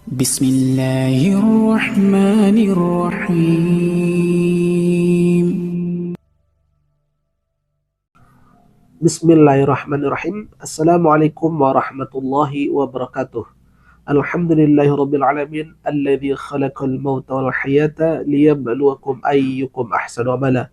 Bismillahirrahmanirrahim. Bismillahirrahmanirrahim. Assalamualaikum warahmatullahi wabarakatuh. Alhamdulillahirabbil alamin alladzi khalaqal mauta wal hayata liyabluwakum ayyukum ahsanu amala.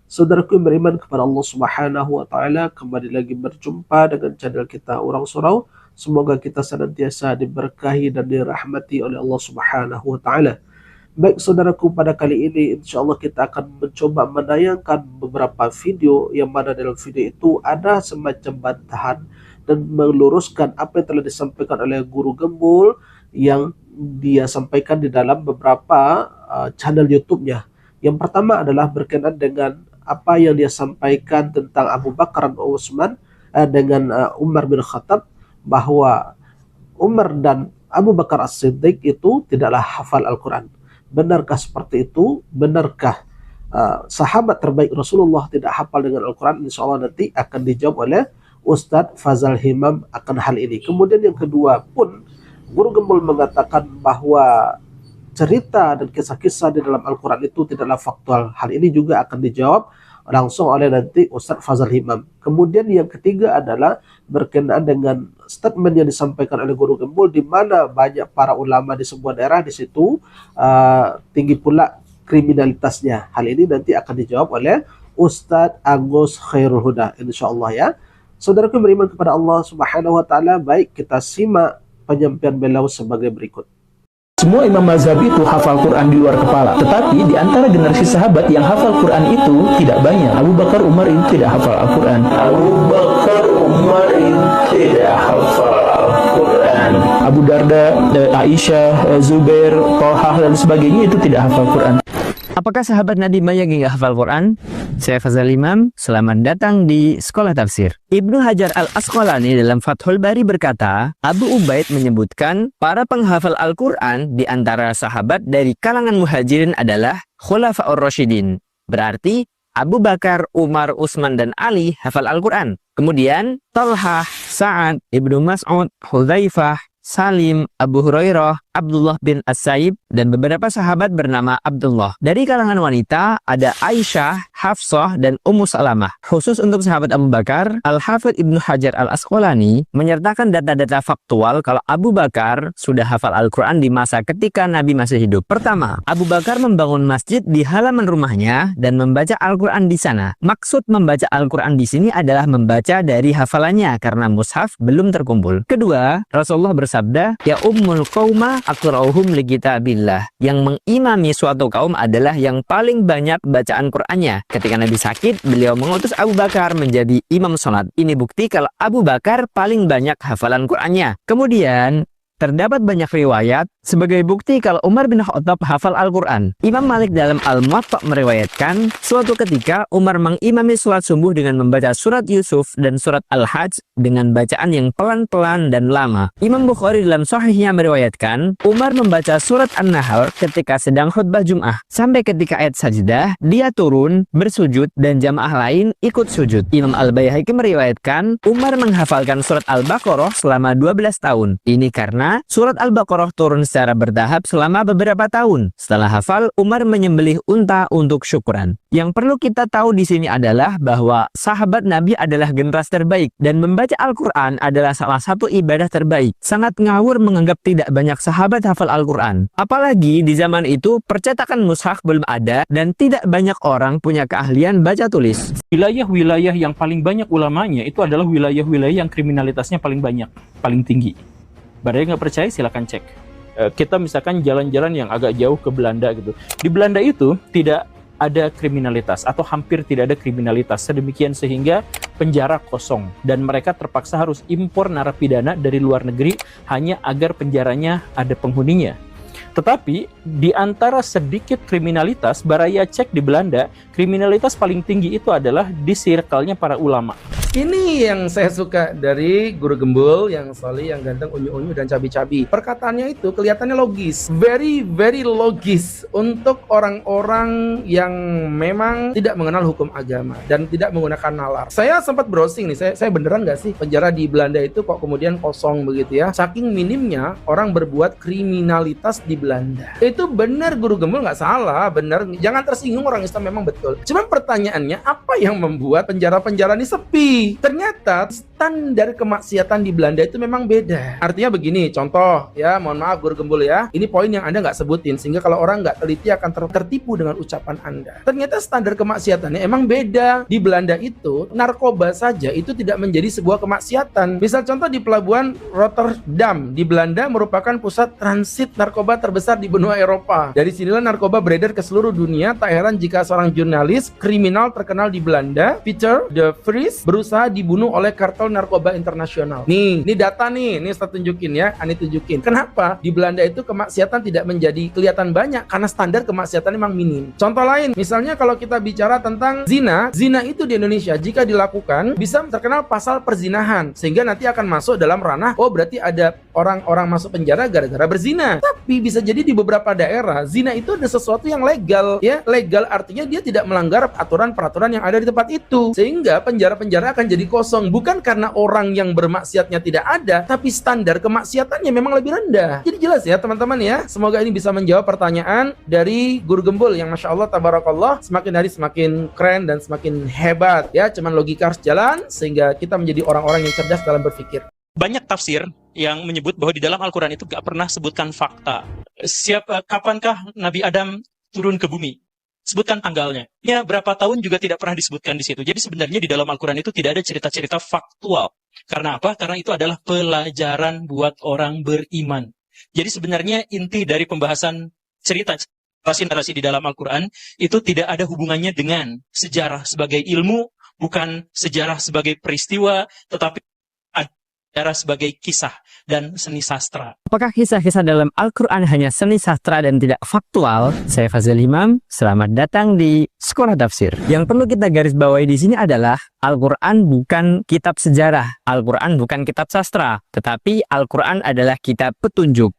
Saudaraku yang beriman kepada Allah Subhanahu wa taala, kembali lagi berjumpa dengan channel kita Orang Surau. Semoga kita senantiasa diberkahi dan dirahmati oleh Allah Subhanahu wa taala. Baik saudaraku, pada kali ini insyaallah kita akan mencoba menayangkan beberapa video yang mana dalam video itu ada semacam bantahan dan meluruskan apa yang telah disampaikan oleh Guru Gembul yang dia sampaikan di dalam beberapa channel YouTube-nya. Yang pertama adalah berkenaan dengan apa yang dia sampaikan tentang Abu Bakar dan Utsman dengan Umar bin Khattab, bahwa Umar dan Abu Bakar As-Siddiq itu tidaklah hafal Al-Quran. Benarkah seperti itu? Benarkah sahabat terbaik Rasulullah tidak hafal dengan Al-Quran? Insya Allah nanti akan dijawab oleh Ustadz Fazal Himam akan hal ini. Kemudian yang kedua pun, Guru Gembul mengatakan bahwa cerita dan kisah-kisah di dalam Al-Quran itu tidaklah faktual. Hal ini juga akan dijawab langsung oleh nanti Ustadz Fazal Himam. Kemudian yang ketiga adalah berkenaan dengan statement yang disampaikan oleh Guru Gembul, di mana banyak para ulama di sebuah daerah di situ tinggi pula kriminalitasnya. Hal ini nanti akan dijawab oleh Ustadz Agus Khairul Huda, insyaallah ya. Saudaraku beriman kepada Allah Subhanahu wa taala, baik kita simak penyampaian beliau sebagai berikut. Semua imam mazhab itu hafal Quran di luar kepala. Tetapi di antara generasi sahabat yang hafal Quran itu tidak banyak. Abu Bakar, Umar itu tidak hafal Al-Quran. Abu Bakar, Umar itu tidak hafal Al-Quran. Abu Darda, Aisyah, Zubair, Thalhah dan sebagainya itu tidak hafal Quran. Apakah sahabat Nabi banyak yang hafal Quran? Saya Fazal Imam, selamat datang di Sekolah Tafsir. Ibnu Hajar Al-Asqalani dalam Fathul Bari berkata, Abu Ubaid menyebutkan para penghafal Al-Quran di antara sahabat dari kalangan muhajirin adalah Khulafa'ur Rasyidin. Berarti Abu Bakar, Umar, Utsman, dan Ali hafal Al-Quran. Kemudian Thalhah, Sa'ad, Ibnu Mas'ud, Hudzaifah, Salim, Abu Hurairah, Abdullah bin As-Saib, dan beberapa sahabat bernama Abdullah. Dari kalangan wanita ada Aisyah, Hafsah, dan Ummu Salamah. Khusus untuk sahabat Abu Bakar, Al-Hafidh Ibnu Hajar Al-Asqalani menyertakan data-data faktual kalau Abu Bakar sudah hafal Al-Quran di masa ketika Nabi masih hidup. Pertama, Abu Bakar membangun masjid di halaman rumahnya dan membaca Al-Quran di sana. Maksud membaca Al-Quran di sini adalah membaca dari hafalannya karena mushaf belum terkumpul. Kedua, Rasulullah bersabda, "Ya ummul qauma aqra'uhum li kitabillah." Yang mengimami suatu kaum adalah yang paling banyak bacaan Qur'annya. Ketika Nabi sakit, beliau mengutus Abu Bakar menjadi imam sholat. Ini bukti kalau Abu Bakar paling banyak hafalan Qur'annya. Kemudian terdapat banyak riwayat sebagai bukti kalau Umar bin Khattab hafal Al-Quran. Imam Malik dalam Al-Muwatta meriwayatkan, suatu ketika Umar mengimami sholat subuh dengan membaca surat Yusuf dan surat Al-Hajj dengan bacaan yang pelan-pelan dan lama. Imam Bukhari dalam Sahihnya meriwayatkan, Umar membaca surat An-Nahl ketika sedang khutbah Jum'ah. Sampai ketika ayat sajdah, dia turun, bersujud, dan jamaah lain ikut sujud. Imam Al-Baihaqi meriwayatkan, Umar menghafalkan surat Al-Baqarah selama 12 tahun. Ini karena surat Al-Baqarah turun secara bertahap selama beberapa tahun. Setelah hafal, Umar menyembelih unta untuk syukuran. Yang perlu kita tahu di sini adalah bahwa sahabat Nabi adalah generasi terbaik dan membaca Al-Quran adalah salah satu ibadah terbaik. Sangat ngawur menganggap tidak banyak sahabat hafal Al-Quran. Apalagi di zaman itu percetakan mushaf belum ada dan tidak banyak orang punya keahlian baca tulis. Wilayah-wilayah yang paling banyak ulamanya itu adalah wilayah-wilayah yang kriminalitasnya paling banyak, paling tinggi. Barangkali nggak percaya silahkan cek. Kita misalkan jalan-jalan yang agak jauh ke Belanda gitu. Di Belanda itu tidak ada kriminalitas atau hampir tidak ada kriminalitas, sedemikian sehingga penjara kosong dan mereka terpaksa harus impor narapidana dari luar negeri hanya agar penjaranya ada penghuninya. Tetapi di antara sedikit kriminalitas, Baraya cek di Belanda, kriminalitas paling tinggi itu adalah di circle-nya para ulama. Ini yang saya suka dari Guru Gembul yang solih, yang ganteng, unyu-unyu dan cabi-cabi. Perkataannya itu kelihatannya logis, very logis untuk orang-orang yang memang tidak mengenal hukum agama dan tidak menggunakan nalar. Saya sempat browsing nih, saya beneran nggak sih penjara di Belanda itu kok kemudian kosong begitu ya? Saking minimnya orang berbuat kriminalitas di Belanda. Itu benar Guru Gembul, nggak salah, benar. Jangan tersinggung, orang Islam memang betul. Cuman pertanyaannya, apa yang membuat penjara-penjara ini sepi? Ternyata standar kemaksiatan di Belanda itu memang beda. Artinya begini, contoh ya, mohon maaf Guru Gembul ya, ini poin yang Anda nggak sebutin sehingga kalau orang nggak teliti akan tertipu dengan ucapan Anda. Ternyata standar kemaksiatannya emang beda. Di Belanda itu narkoba saja itu tidak menjadi sebuah kemaksiatan. Misal contoh di pelabuhan Rotterdam di Belanda merupakan pusat transit narkoba terbesar di benua Eropa. Dari sinilah narkoba beredar ke seluruh dunia. Tak heran jika seorang jurnalis kriminal terkenal di Belanda, Peter de Vries, berusaha dibunuh oleh kartel narkoba internasional. Nih, ini data nih, ini saya tunjukin ya, Ani tunjukin. Kenapa? Di Belanda itu kemaksiatan tidak menjadi kelihatan banyak karena standar kemaksiatan memang minim. Contoh lain, misalnya kalau kita bicara tentang zina itu di Indonesia jika dilakukan bisa terkenal pasal perzinahan sehingga nanti akan masuk dalam ranah, oh berarti ada orang-orang masuk penjara gara-gara berzina. Tapi bisa jadi di beberapa daerah zina itu ada sesuatu yang legal ya. Legal artinya dia tidak melanggar aturan-peraturan yang ada di tempat itu, sehingga penjara-penjara akan jadi kosong, bukan karena orang yang bermaksiatnya tidak ada, tapi standar kemaksiatannya memang lebih rendah. Jadi jelas ya teman-teman ya. Semoga ini bisa menjawab pertanyaan dari Guru Gembul yang Masya Allah tabarakallah semakin hari semakin keren dan semakin hebat ya. Cuman logika harus jalan sehingga kita menjadi orang-orang yang cerdas dalam berpikir. Banyak tafsir yang menyebut bahwa di dalam Al-Quran itu gak pernah sebutkan fakta. Kapankah Nabi Adam turun ke bumi? Sebutkan tanggalnya. Ya, berapa tahun juga tidak pernah disebutkan di situ. Jadi sebenarnya di dalam Al-Quran itu tidak ada cerita-cerita faktual. Karena apa? Karena itu adalah pelajaran buat orang beriman. Jadi sebenarnya inti dari pembahasan cerita narasi di dalam Al-Quran itu tidak ada hubungannya dengan sejarah sebagai ilmu, bukan sejarah sebagai peristiwa, tetapi sejarah sebagai kisah dan seni sastra. Apakah kisah-kisah dalam Al-Quran hanya seni sastra dan tidak faktual? Saya Fazil Imam, selamat datang di Sekolah Tafsir. Yang perlu kita garis bawahi di sini adalah Al-Quran bukan kitab sejarah, Al-Quran bukan kitab sastra, tetapi Al-Quran adalah kitab petunjuk.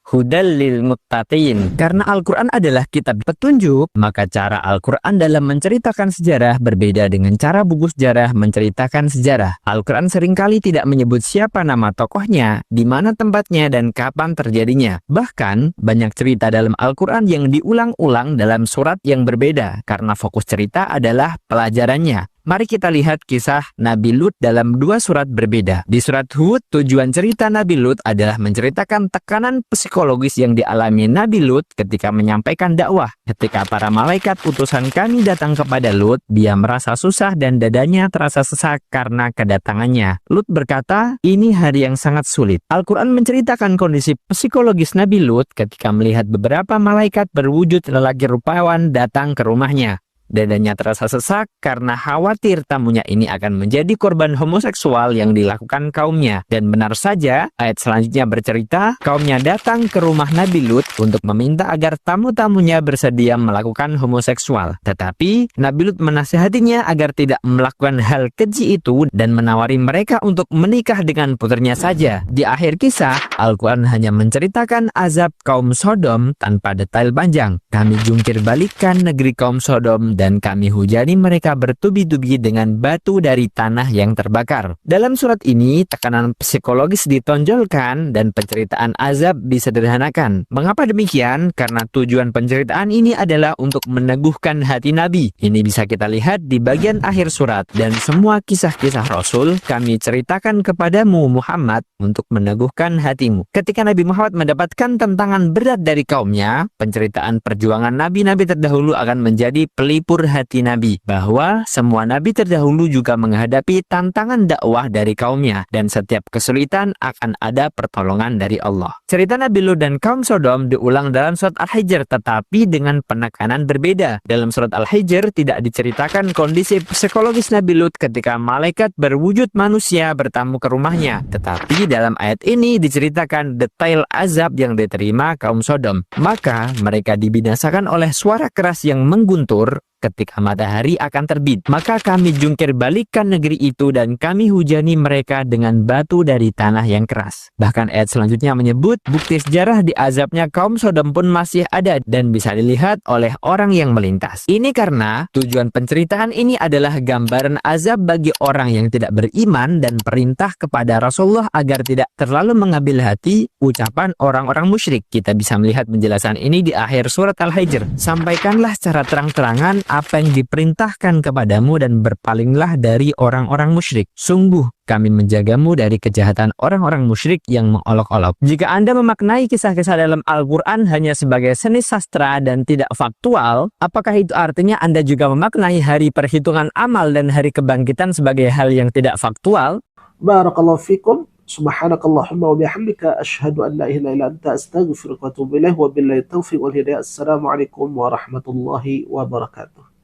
Hudal lil muttaqin. Karena Al-Quran adalah kitab petunjuk, maka cara Al-Quran dalam menceritakan sejarah berbeda dengan cara buku sejarah menceritakan sejarah. Al-Quran seringkali tidak menyebut siapa nama tokohnya, di mana tempatnya, dan kapan terjadinya. Bahkan, banyak cerita dalam Al-Quran yang diulang-ulang dalam surat yang berbeda, karena fokus cerita adalah pelajarannya. Mari kita lihat kisah Nabi Lut dalam dua surat berbeda. Di surat Hud, tujuan cerita Nabi Lut adalah menceritakan tekanan psikologis yang dialami Nabi Lut ketika menyampaikan dakwah. Ketika para malaikat utusan Kami datang kepada Lut, dia merasa susah dan dadanya terasa sesak karena kedatangannya. Lut berkata, ini hari yang sangat sulit. Al-Quran menceritakan kondisi psikologis Nabi Lut ketika melihat beberapa malaikat berwujud lelaki rupawan datang ke rumahnya. Dadanya terasa sesak karena khawatir tamunya ini akan menjadi korban homoseksual yang dilakukan kaumnya. Dan benar saja, ayat selanjutnya bercerita, kaumnya datang ke rumah Nabi Lut untuk meminta agar tamu-tamunya bersedia melakukan homoseksual. Tetapi, Nabi Lut menasihatinya agar tidak melakukan hal keji itu dan menawari mereka untuk menikah dengan putrinya saja. Di akhir kisah, Al-Quran hanya menceritakan azab kaum Sodom tanpa detail panjang. Kami jungkir balikan negeri kaum Sodom dan kami hujani mereka bertubi-tubi dengan batu dari tanah yang terbakar. Dalam surat ini, tekanan psikologis ditonjolkan dan penceritaan azab disederhanakan. Mengapa demikian? Karena tujuan penceritaan ini adalah untuk meneguhkan hati Nabi. Ini bisa kita lihat di bagian akhir surat. Dan semua kisah-kisah Rasul kami ceritakan kepadamu Muhammad untuk meneguhkan hatimu. Ketika Nabi Muhammad mendapatkan tantangan berat dari kaumnya, penceritaan perjuangan nabi-nabi terdahulu akan menjadi pelipur hati Nabi, bahwa semua Nabi terdahulu juga menghadapi tantangan dakwah dari kaumnya, dan setiap kesulitan akan ada pertolongan dari Allah. Cerita Nabi Lut dan kaum Sodom diulang dalam surat Al-Hijr, tetapi dengan penekanan berbeda. Dalam surat Al-Hijr tidak diceritakan kondisi psikologis Nabi Lut ketika malaikat berwujud manusia bertamu ke rumahnya, tetapi dalam ayat ini diceritakan detail azab yang diterima kaum Sodom. Maka mereka dibinasakan oleh suara keras yang mengguntur, ketika matahari akan terbit. Maka kami jungkir balikkan negeri itu dan kami hujani mereka dengan batu dari tanah yang keras. Bahkan ayat selanjutnya menyebut bukti sejarah di azabnya kaum Sodom pun masih ada dan bisa dilihat oleh orang yang melintas. Ini karena tujuan penceritaan ini adalah gambaran azab bagi orang yang tidak beriman dan perintah kepada Rasulullah agar tidak terlalu mengambil hati ucapan orang-orang musyrik. Kita bisa melihat penjelasan ini di akhir surat Al-Hijr. Sampaikanlah secara terang-terangan apa yang diperintahkan kepadamu dan berpalinglah dari orang-orang musyrik. Sungguh kami menjagamu dari kejahatan orang-orang musyrik yang mengolok-olok. Jika Anda memaknai kisah-kisah dalam Al-Quran hanya sebagai seni sastra dan tidak faktual, apakah itu artinya Anda juga memaknai hari perhitungan amal dan hari kebangkitan sebagai hal yang tidak faktual? Barakallahu fikum. Subhanakallahumma wa bihamdika asyhadu an la ilaha illa anta astaghfiruka wa atubu ilaik wa billahi taufiq wal hidayah. Assalamualaikum warahmatullahi wabarakatuh.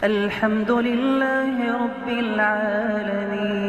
الحمد لله رب العالمين